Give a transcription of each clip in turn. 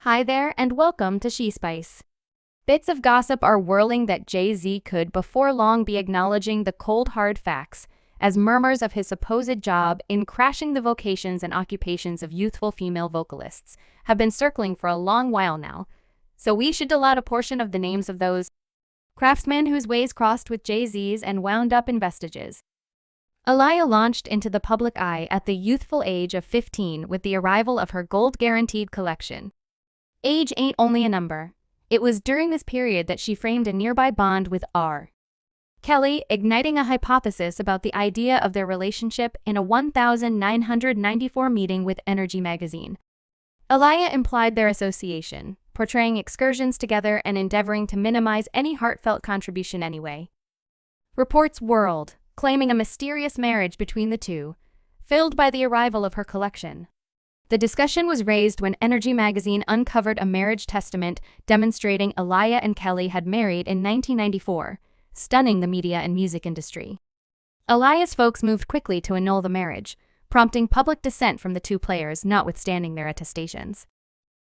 Hi there and welcome to She Spice. Bits of gossip are whirling that Jay-Z could before long be acknowledging the cold hard facts, as murmurs of his supposed job in crashing the vocations and occupations of youthful female vocalists have been circling for a long while now, so we should dole out a portion of the names of those craftsmen whose ways crossed with Jay-Z's and wound up in vestiges. Aaliyah launched into the public eye at the youthful age of 15 with the arrival of her gold-guaranteed collection. Age ain't only a number. It was during this period that she framed a nearby bond with R. Kelly, igniting a hypothesis about the idea of their relationship in a 1994 meeting with Energy magazine. Aaliyah implied their association, portraying excursions together and endeavoring to minimize any heartfelt contribution anyway. Reports whirled, claiming a mysterious marriage between the two, filled by the arrival of her collection. The discussion was raised when Energy magazine uncovered a marriage testament demonstrating Aaliyah and Kelly had married in 1994, stunning the media and music industry. Aaliyah's folks moved quickly to annul the marriage, prompting public dissent from the two players notwithstanding their attestations.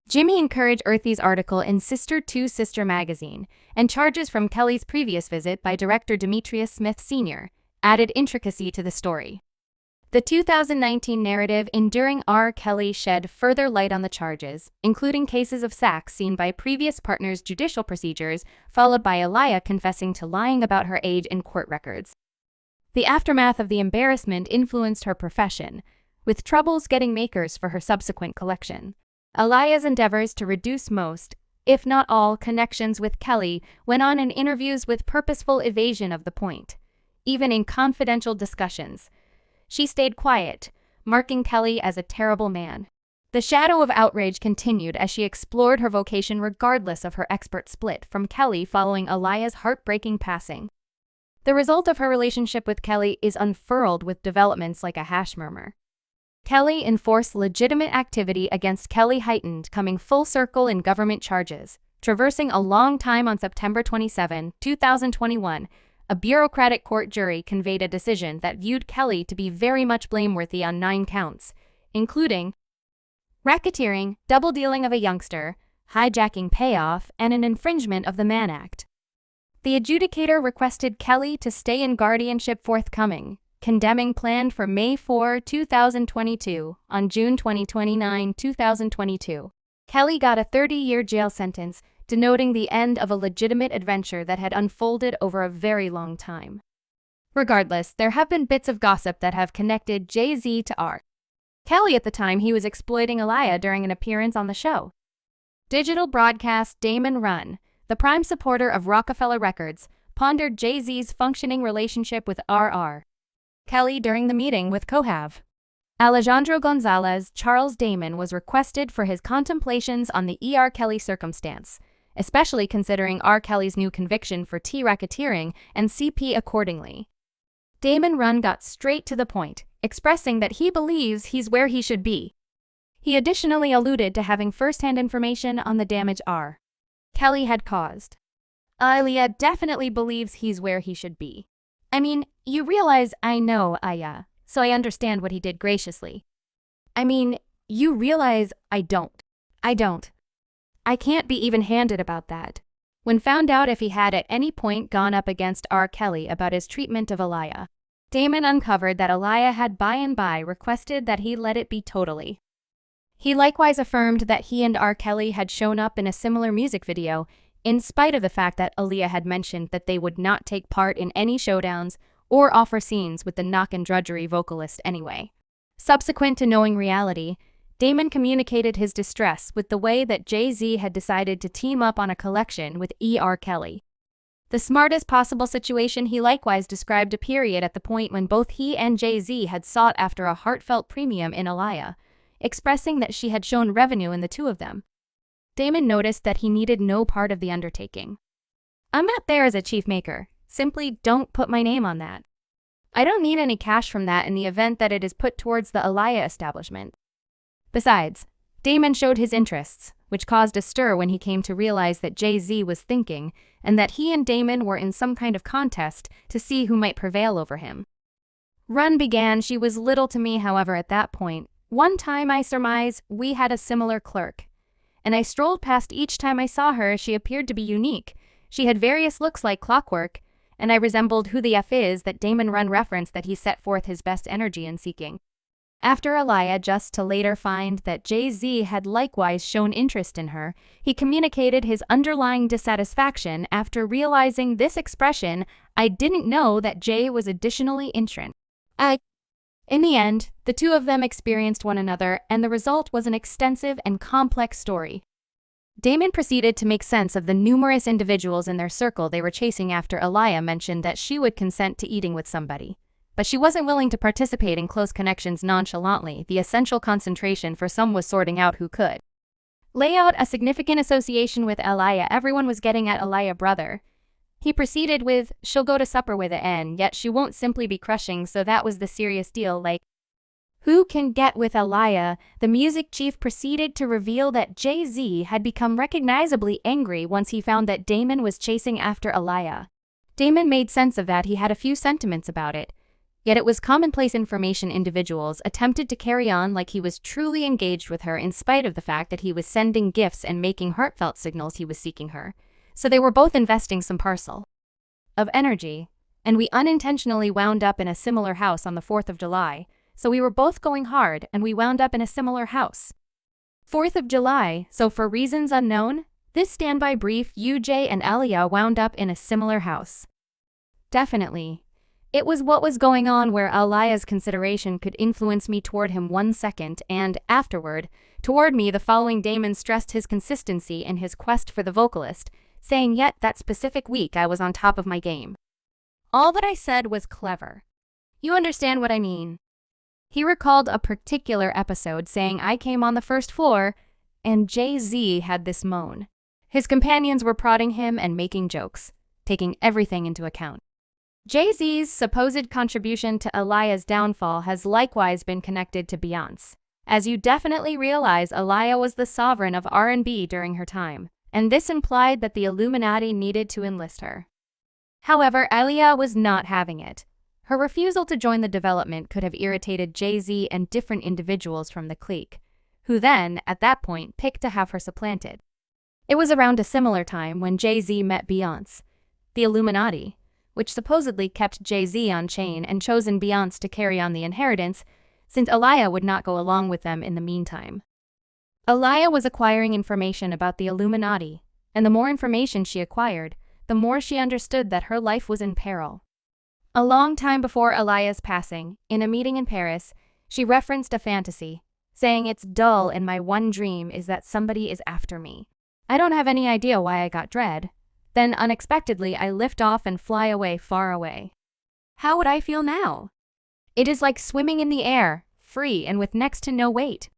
Jimmy encouraged Earthy's article in Sister to Sister magazine, and charges from Kelly's previous visit by director Demetrius Smith Sr. added intricacy to the story. The 2019 narrative enduring R. Kelly shed further light on the charges, including cases of sex seen by previous partners' judicial procedures, followed by Aaliyah confessing to lying about her age in court records. The aftermath of the embarrassment influenced her profession, with troubles getting makers for her subsequent collection. Aaliyah's endeavors to reduce most, if not all, connections with Kelly went on in interviews with purposeful evasion of the point. Even in confidential discussions, she stayed quiet, marking Kelly as a terrible man. The shadow of outrage continued as she explored her vocation regardless of her expert split from Kelly following Aaliyah's heartbreaking passing. The result of her relationship with Kelly is unfurled with developments like a hash murmur. Kelly enforced legitimate activity against Kelly heightened, coming full circle in government charges, traversing a long time on September 27, 2021, a bureaucratic court jury conveyed a decision that viewed Kelly to be very much blameworthy on 9 counts, including racketeering, double-dealing of a youngster, hijacking payoff, and an infringement of the Mann Act. The adjudicator requested Kelly to stay in guardianship forthcoming, condemning planned for May 4, 2022. On June 29, 2022, Kelly got a 30-year jail sentence, denoting the end of a legitimate adventure that had unfolded over a very long time. Regardless, there have been bits of gossip that have connected Jay-Z to R. Kelly at the time he was exploiting Aaliyah during an appearance on the show. Digital broadcast Damon Runn, the prime supporter of Rockefeller Records, pondered Jay-Z's functioning relationship with R.R. Kelly during the meeting with Cohav. Alejandro Gonzalez Charles Damon was requested for his contemplations on the R. Kelly circumstance, especially considering R. Kelly's new conviction for racketeering and CP accordingly. Damon Runn got straight to the point, expressing that he believes he's where he should be. He additionally alluded to having first-hand information on the damage R. Kelly had caused. Aaliyah definitely believes he's where he should be. I mean, you realize I know Aya, so I understand what he did graciously. I mean, you realize I don't. I can't be even-handed about that. When found out if he had at any point gone up against R. Kelly about his treatment of Aaliyah, Damon uncovered that Aaliyah had by and by requested that he let it be totally. He likewise affirmed that he and R. Kelly had shown up in a similar music video, in spite of the fact that Aaliyah had mentioned that they would not take part in any showdowns or offer scenes with the knock and drudgery vocalist anyway. Subsequent to knowing reality, Damon communicated his distress with the way that Jay-Z had decided to team up on a collection with R. Kelly. The smartest possible situation. He likewise described a period at the point when both he and Jay-Z had sought after a heartfelt premium in Aaliyah, expressing that she had shown revenue in the two of them. Damon noticed that he needed no part of the undertaking. I'm not there as a chief maker, simply don't put my name on that. I don't need any cash from that in the event that it is put towards the Aaliyah establishment. Besides, Damon showed his interests, which caused a stir when he came to realize that Jay-Z was thinking and that he and Damon were in some kind of contest to see who might prevail over him. Runn began, she was little to me, however, at that point. One time I surmise we had a similar clerk. and I strolled past each time I saw her. She appeared to be unique. She had various looks like clockwork, and I resembled who the F is that Damon Run referenced that he set forth his best energy in seeking. After Aaliyah, just to later find that Jay-Z had likewise shown interest in her, he communicated his underlying dissatisfaction after realizing this expression, "I didn't know that Jay was additionally interested." In the end, the two of them experienced one another, and the result was an extensive and complex story. Damon proceeded to make sense of the numerous individuals in their circle they were chasing after Aaliyah mentioned that she would consent to eating with somebody. But she wasn't willing to participate in close connections nonchalantly. The essential concentration for some was sorting out who could lay out a significant association with Aaliyah. Everyone was getting at Aaliyah brother. He proceeded with, "She'll go to supper with it, and yet she won't simply be crushing, so that was the serious deal, like, who can get with Aaliyah?" The music chief proceeded to reveal that Jay-Z had become recognizably angry once he found that Damon was chasing after Aaliyah. Damon made sense of that. He had a few sentiments about it. Yet it was commonplace information. Individuals attempted to carry on like he was truly engaged with her in spite of the fact that he was sending gifts and making heartfelt signals he was seeking her. So they were both investing some parcel of energy, and we unintentionally wound up in a similar house on the 4th of July. So we were both going hard, and we wound up in a similar house. 4th of July, so for reasons unknown, this standby brief, UJ and Aaliyah wound up in a similar house. Definitely. It was what was going on where Aaliyah's consideration could influence me toward him 1 second and, afterward, toward me the following. Damon stressed his consistency in his quest for the vocalist, saying yet that specific week I was on top of my game. All that I said was clever. You understand what I mean? He recalled a particular episode saying I came on the first floor, and Jay-Z had this moan. His companions were prodding him and making jokes, taking everything into account. Jay-Z's supposed contribution to Aaliyah's downfall has likewise been connected to Beyoncé. As you definitely realize, Aaliyah was the sovereign of R&B during her time, and this implied that the Illuminati needed to enlist her. However, Aaliyah was not having it. Her refusal to join the development could have irritated Jay-Z and different individuals from the clique, who then, at that point, picked to have her supplanted. It was around a similar time when Jay-Z met Beyoncé. The Illuminati, which supposedly kept Jay-Z on chain and chosen Beyoncé to carry on the inheritance, since Aaliyah would not go along with them in the meantime. Aaliyah was acquiring information about the Illuminati, and the more information she acquired, the more she understood that her life was in peril. A long time before Aaliyah's passing, in a meeting in Paris, she referenced a fantasy, saying it's dull and my one dream is that somebody is after me. I don't have any idea why I got dread. Then unexpectedly I lift off and fly away, far away. How would I feel now? It is like swimming in the air, free and with next to no weight.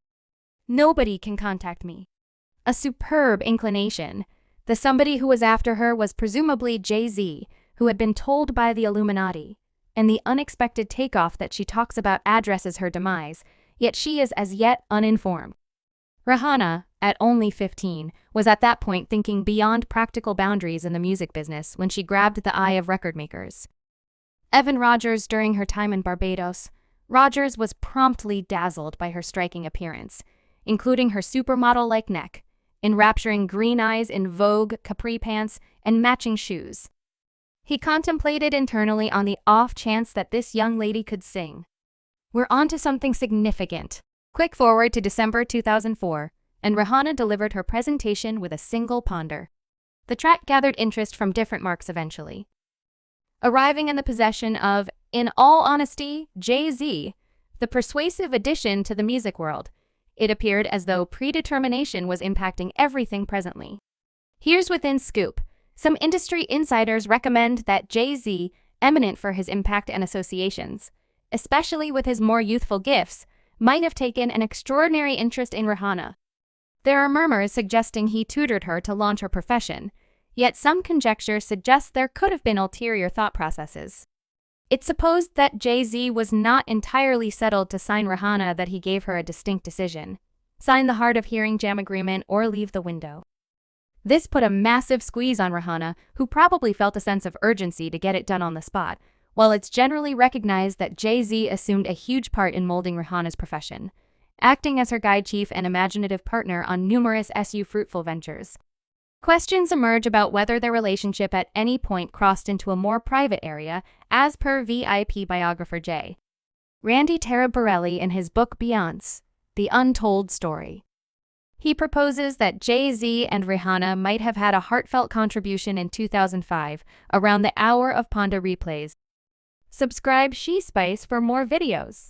Nobody can contact me. A superb inclination. The somebody who was after her was presumably Jay-Z, who had been told by the Illuminati, and the unexpected takeoff that she talks about addresses her demise, yet she is as yet uninformed. Rihanna, at only 15, was at that point thinking beyond practical boundaries in the music business when she grabbed the eye of record makers. Evan Rogers, during her time in Barbados, Rogers was promptly dazzled by her striking appearance, including her supermodel-like neck, enrapturing green eyes in Vogue capri pants and matching shoes. He contemplated internally on the off chance that this young lady could sing. We're on to something significant. Quick forward to December 2004, and Rihanna delivered her presentation with a single ponder. The track gathered interest from different marks eventually, arriving in the possession of, in all honesty, Jay-Z, the persuasive addition to the music world. It appeared as though predetermination was impacting everything presently. Here's within scoop. Some industry insiders recommend that Jay-Z, eminent for his impact and associations, especially with his more youthful gifts, might have taken an extraordinary interest in Rihanna. There are murmurs suggesting he tutored her to launch her profession, yet some conjecture suggests there could have been ulterior thought processes. It's supposed that Jay-Z was not entirely settled to sign Rihanna, that he gave her a distinct decision: sign the hard of hearing jam agreement or leave the window. This put a massive squeeze on Rihanna, who probably felt a sense of urgency to get it done on the spot, while it's generally recognized that Jay-Z assumed a huge part in molding Rihanna's profession. acting as her guide chief and imaginative partner on numerous fruitful ventures. Questions emerge about whether their relationship at any point crossed into a more private area, as per VIP biographer J. Randy Taraborelli in his book Beyoncé, The Untold Story. He proposes that Jay-Z and Rihanna might have had a heartfelt contribution in 2005, around the hour of Panda replays. Subscribe She Spice for more videos.